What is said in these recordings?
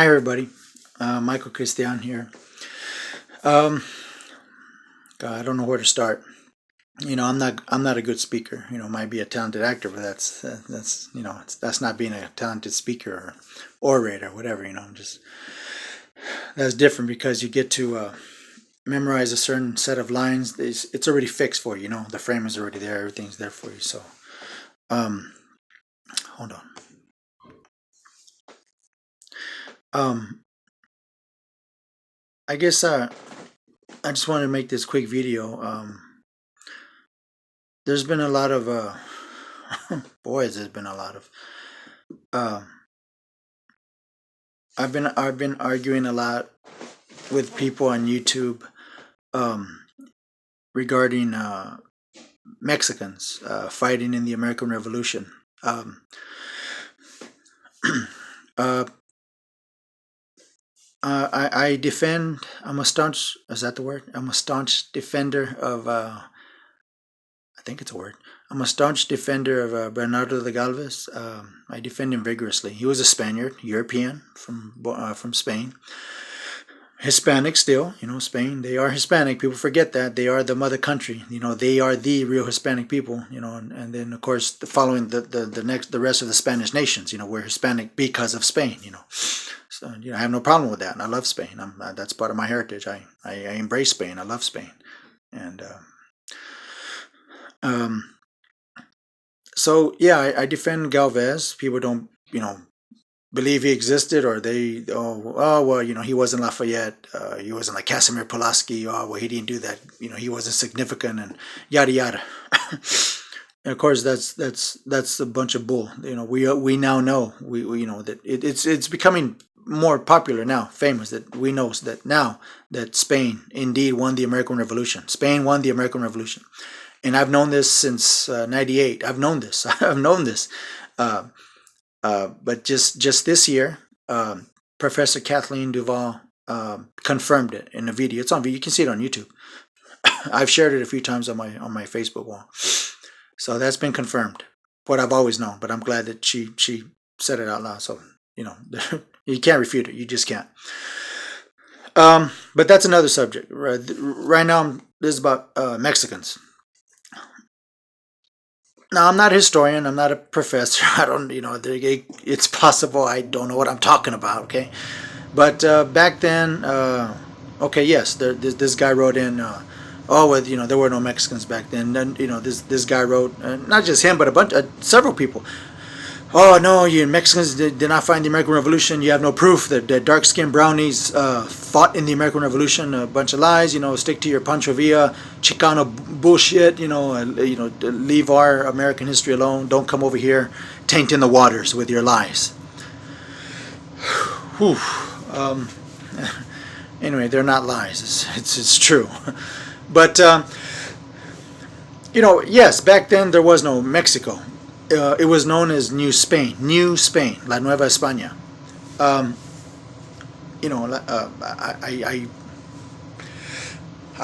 Hi everybody, Michael Christian here. Um, God, I don't know where to start. I'm not a good speaker. Might be a talented actor, but that's not being a talented speaker or orator, whatever. I'm just that's different because you get to memorize a certain set of lines. It's already fixed for you. The frame is already there. Everything's there for you. So, um, hold on. Um, I guess I just wanted to make this quick video. There's been a lot of boys. There's been a lot of uh, I've been arguing a lot with people on YouTube um, regarding Mexicans fighting in the American Revolution. Um, uh, I defend. I'm a staunch. Is that the word? I'm a staunch defender of. I think it's a word. I'm a staunch defender of Bernardo de Galvez. I defend him vigorously. He was a Spaniard, European from Spain. Hispanic still, Spain. They are Hispanic. People forget that they are the mother country. They are the real Hispanic people. And then of course following the rest of the Spanish nations. We're Hispanic because of Spain. So I have no problem with that, and I love Spain. That's part of my heritage. I embrace Spain. I love Spain, and um, so yeah, I defend Galvez. People don't believe he existed, or well, he wasn't Lafayette, he wasn't like Casimir Pulaski. Oh well, he didn't do that. He wasn't significant, and yada yada. And of course, that's a bunch of bull. We now know we that it's becoming more popular now, famous, that we know that now that Spain indeed won the American Revolution. Spain won the American Revolution, and I've known this since '98. I've known this. I've known this. Uh, but just this year, Professor Kathleen Duval confirmed it in a video. It's on video. You can see it on YouTube. I've shared it a few times on my Facebook wall. So that's been confirmed. What I've always known, but I'm glad that she said it out loud. So you can't refute it. You just can't. But that's another subject. Right now, this is about Mexicans. Now, I'm not a historian. I'm not a professor. I don't, it's possible I don't know what I'm talking about. Okay, but back then, okay, yes, this guy wrote in. Oh, well, there were no Mexicans back then. Then, this guy wrote, not just him, but several people. Oh no, you Mexicans did not find the American Revolution. You have no proof that the dark-skinned brownies fought in the American Revolution. A bunch of lies. Stick to your Pancho Villa Chicano bullshit. Leave our American history alone. Don't come over here tainting the waters with your lies. Whew. Anyway, they're not lies. It's true. But yes, back then there was no Mexico. It was known as New Spain, La Nueva España. I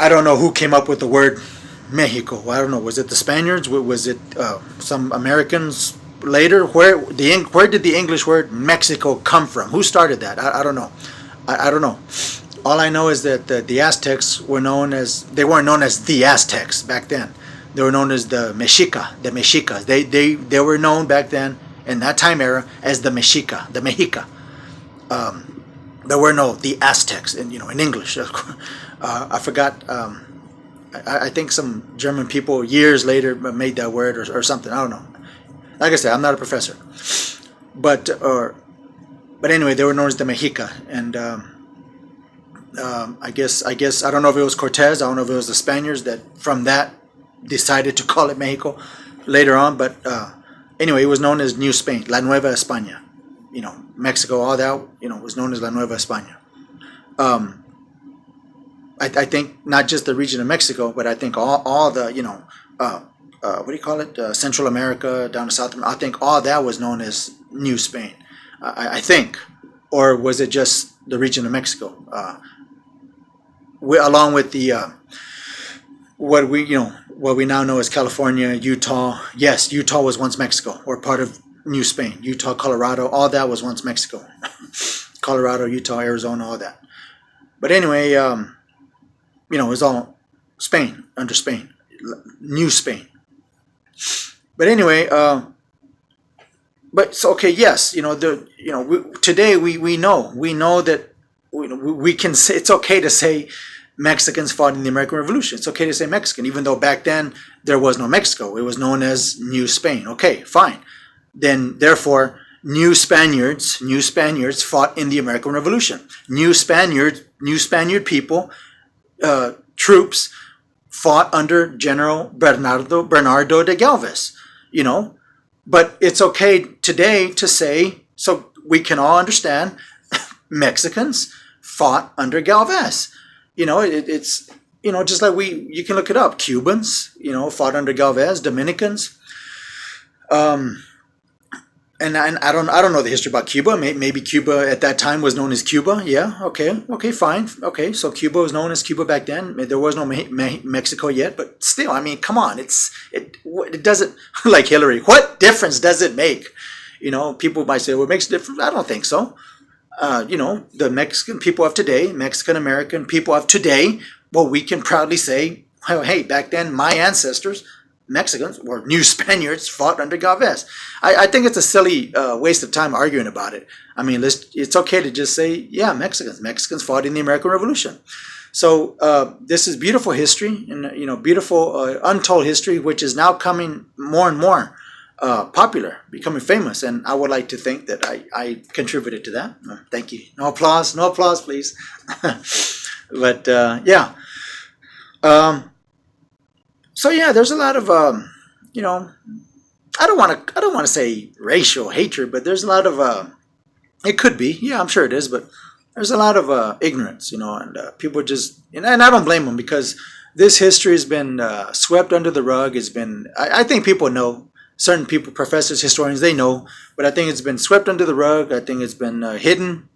don't know who came up with the word Mexico. I don't know. Was it the Spaniards? Was it some Americans later? Where did the English word Mexico come from? Who started that? I don't know. I don't know. All I know is that the Aztecs weren't known as the Aztecs back then. They were known as the Mexicas. They were known back then in that time era as the Mexica. There were no the Aztecs in English. I forgot. I think some German people years later made that word or something. I don't know. Like I said, I'm not a professor, but anyway, they were known as the Mexica, and I guess I don't know if it was Cortez. I don't know if it was the Spaniards that from that decided to call it Mexico later on, but anyway, it was known as New Spain, La Nueva España. Mexico, all that was known as La Nueva España. I think not just the region of Mexico, but I think all the what do you call it, Central America down to South America. I think all that was known as New Spain. I think, or was it just the region of Mexico? Along with the what we now know as California, Utah. Yes, Utah was once Mexico, or part of New Spain. Utah, Colorado, all that was once Mexico. Colorado, Utah, Arizona, all that. But anyway, it was all Spain, under Spain, New Spain. But anyway, but so okay, yes, today we know that we can say it's okay to say Mexicans fought in the American Revolution. It's okay to say Mexican, even though back then there was no Mexico. It was known as New Spain. Okay, fine. Then therefore, New Spaniards fought in the American Revolution. New Spaniard people, troops fought under General Bernardo de Galvez. But it's okay today to say, so we can all understand, Mexicans fought under Galvez. It's just like you can look it up. Cubans, fought under Galvez. Dominicans. And I don't know the history about Cuba. Maybe Cuba at that time was known as Cuba. Yeah. Okay. Fine. Okay. So Cuba was known as Cuba back then. There was no Mexico yet, but still, I mean, come on. It doesn't, like Hillary. What difference does it make? People might say, well, it makes a difference. I don't think so. The Mexican people of today, Mexican American people of today, well, we can proudly say, well, hey, back then, my ancestors, Mexicans or New Spaniards, fought under Galvez. I think it's a silly waste of time arguing about it. I mean, it's okay to just say, yeah, Mexicans fought in the American Revolution. So this is beautiful history, and beautiful untold history, which is now coming more and more popular, becoming famous. And I would like to think that I contributed to that. Thank you. No applause, please. But yeah. So yeah, there's a lot of I don't want to say racial hatred, but there's a lot of it could be, yeah, I'm sure it is, but there's a lot of ignorance, and people just, and I don't blame them, because this history has been swept under the rug. It's been, I think people know, certain people, professors, historians, they know, but I think it's been swept under the rug. I think it's been hidden,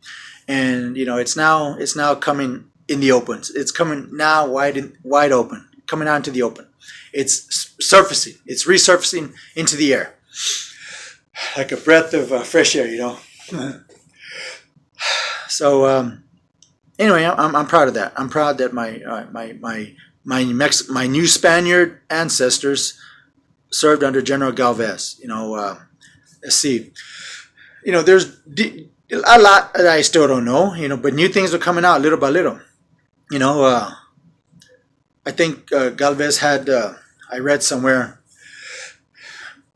and it's now coming in the open. It's coming now wide open, coming out into the open. It's surfacing. It's resurfacing into the air, like a breath of fresh air, So anyway, I'm proud of that. I'm proud that my New Spaniard ancestors served under General Galvez. Let's see. There's a lot that I still don't know. But new things are coming out little by little. I think Galvez had, I read somewhere,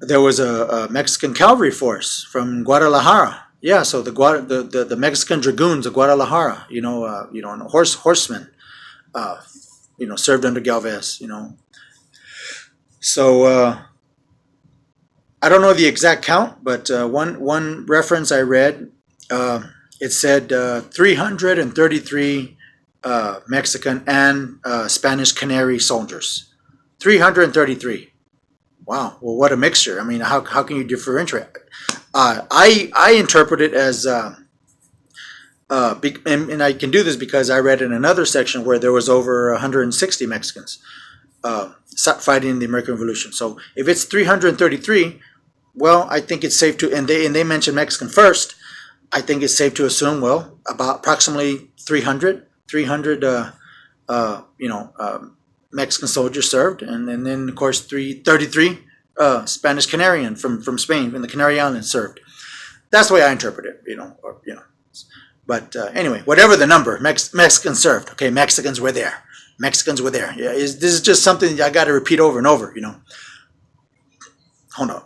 there was a Mexican cavalry force from Guadalajara. Yeah, so the Mexican dragoons of Guadalajara, horsemen, served under Galvez. So I don't know the exact count, but one reference I read, it said 333 Mexican and Spanish Canary soldiers. 333. Wow. Well, what a mixture. I mean, how can you differentiate? I interpret it as, and I can do this because I read in another section where there was over 160 Mexicans fighting in the American Revolution. So if it's 333, well, I think it's safe to, and they mentioned Mexican first. I think it's safe to assume, well, about approximately 300 Mexican soldiers served, and then of course 33 Spanish Canarian from Spain in the Canary Islands served. That's the way I interpret it, But anyway, whatever the number, Mexicans served. Okay, Mexicans were there. Yeah, this is just something I got to repeat over and over. Hold on.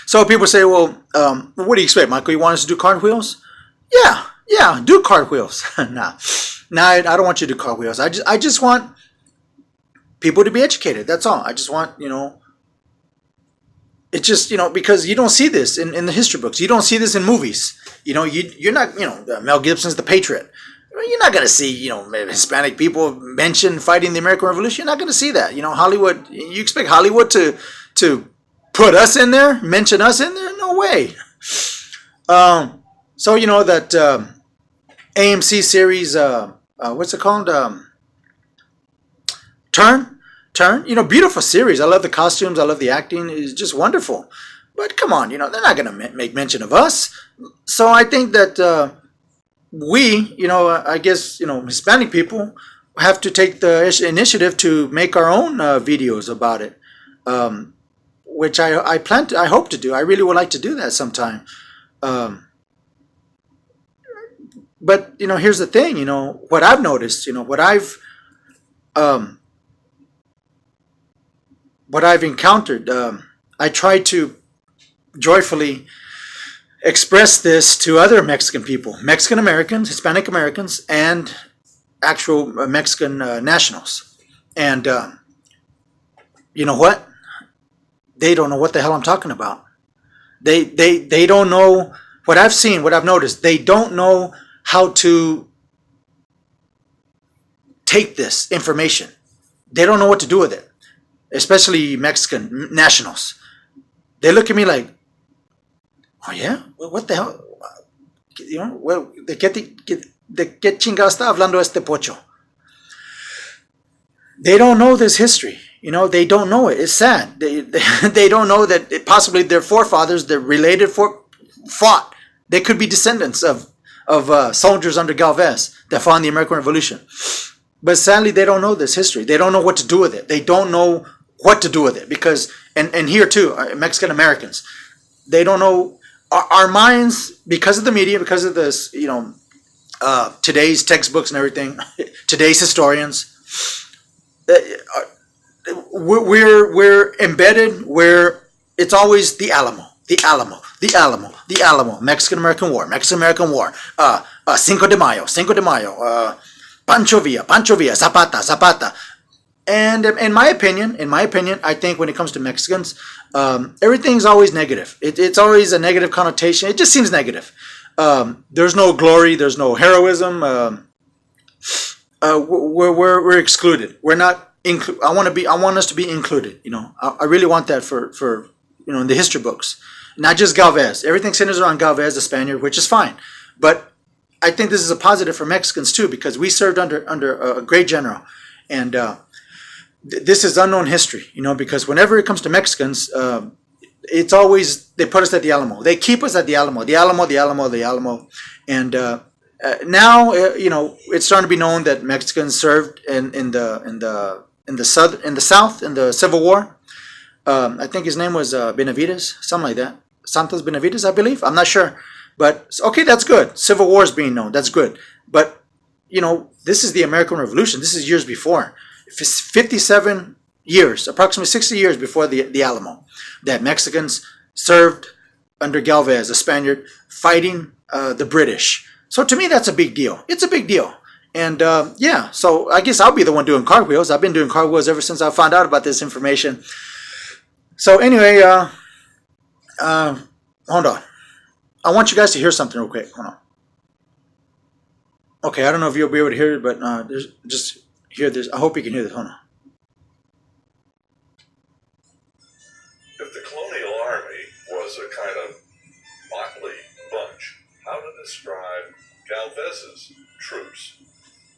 So people say, well, what do you expect, Michael? You want us to do cartwheels? Yeah, do cartwheels. Nah, I don't want you to do cartwheels. I just want people to be educated. That's all. I just want, it's just, because you don't see this in the history books. You don't see this in movies. You're not, Mel Gibson's The Patriot. You're not going to see, Hispanic people mentioned fighting the American Revolution. You're not going to see that. Hollywood, you expect Hollywood to put us in there, mention us in there? No way. So, that AMC series, what's it called? Turn. Beautiful series. I love the costumes. I love the acting. It's just wonderful. But come on, they're not going to make mention of us. So I think that we, I guess, Hispanic people have to take the initiative to make our own videos about it, which I hope to do. I really would like to do that sometime. But here's the thing. What I've noticed. What I've encountered. I try to joyfully express this to other Mexican people, Mexican Americans, Hispanic Americans, and actual Mexican nationals. And you know what? They don't know what the hell I'm talking about. They don't know what I've seen, what I've noticed. They don't know how to take this information. They don't know what to do with it, especially Mexican nationals. They look at me like, oh yeah, what the hell? ¿De qué chingado está hablando este pocho? They don't know this history. They don't know it. It's sad. They don't know that possibly their forefathers, their related fought. They could be descendants of soldiers under Galvez that fought in the American Revolution. But sadly, they don't know this history. They don't know what to do with it. They don't know what to do with it because, and here too, Mexican Americans, they don't know. Our minds, because of the media, because of this, today's textbooks and everything, today's historians, we're embedded where it's always the Alamo, the Alamo, the Alamo, the Alamo, Mexican-American War, Mexican-American War, Cinco de Mayo, Pancho Villa, Zapata. And in my opinion, I think when it comes to Mexicans, everything's always negative. It's always a negative connotation. It just seems negative. There's no glory. There's no heroism. We're excluded. We're not included. I want us to be included. I really want that for in the history books. Not just Galvez. Everything centers around Galvez, the Spaniard, which is fine. But I think this is a positive for Mexicans too, because we served under a great general, and this is unknown history, because whenever it comes to Mexicans, it's always, they put us at the Alamo. They keep us at the Alamo. And now, it's starting to be known that Mexicans served in the South in the Civil War. I think his name was Benavides, something like that. Santos Benavides, I believe. I'm not sure. But, okay, that's good. Civil War is being known. That's good. But, this is the American Revolution. This is years before. 57 years, approximately 60 years before the Alamo, that Mexicans served under Galvez, a Spaniard, fighting the British. So to me, that's a big deal. It's a big deal. And so I guess I'll be the one doing cartwheels. I've been doing cartwheels ever since I found out about this information. So anyway, hold on. I want you guys to hear something real quick. Hold on. Okay, I don't know if you'll be able to hear it, but there's just hear this. I hope you can hear this. Hold on. If the colonial army was a kind of motley bunch, how to describe Galvez's troops?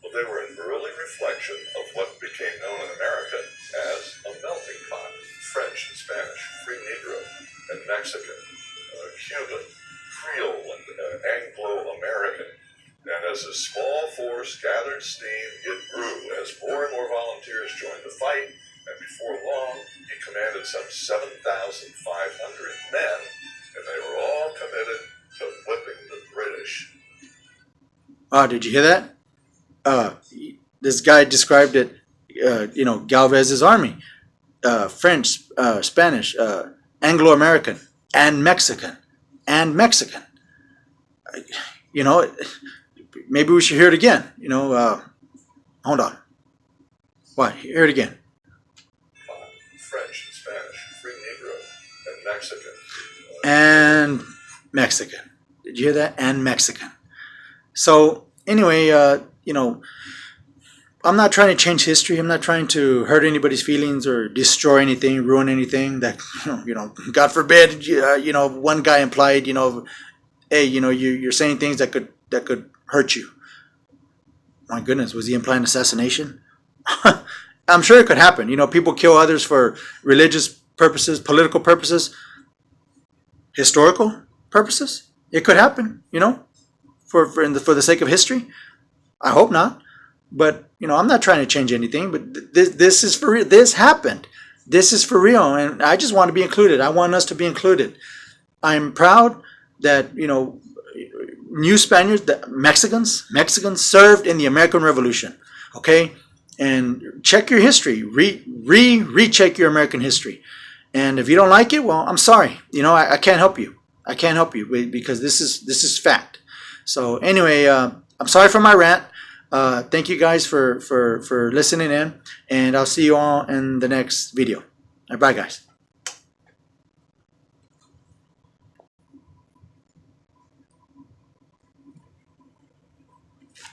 Well, they were an early reflection of what became known in America as a melting pot. French and Spanish, free Negro and Mexican, Cuban, Creole and Anglo-American. And as a small force gathered steam, it grew as more and more volunteers joined the fight, and before long, he commanded some 7,500 men, and they were all committed to whipping the British. Oh, did you hear that? This guy described it, Galvez's army, French, Spanish, Anglo-American, and Mexican. Maybe we should hear it again. Hold on. What? Hear it again. French and Spanish, free Negro, and Mexican. And Mexican. Did you hear that? And Mexican. So anyway, I'm not trying to change history. I'm not trying to hurt anybody's feelings or destroy anything, ruin anything. That God forbid. One guy implied, hey, you're saying things that could hurt you. My goodness, was he implying assassination? I'm sure it could happen. People kill others for religious purposes, political purposes. historical purposes. It could happen, for the sake of history. I hope not. But I'm not trying to change anything. But this is for real. This happened. This is for real, and I just want to be included. I want us to be included. I'm proud that new Spaniards, the Mexicans served in the American Revolution. Okay, and check your history. Recheck your American history. And if you don't like it, well, I'm sorry. I can't help you. I can't help you because this is fact. So anyway, I'm sorry for my rant. Thank you guys for listening in, and I'll see you all in the next video. Bye, guys.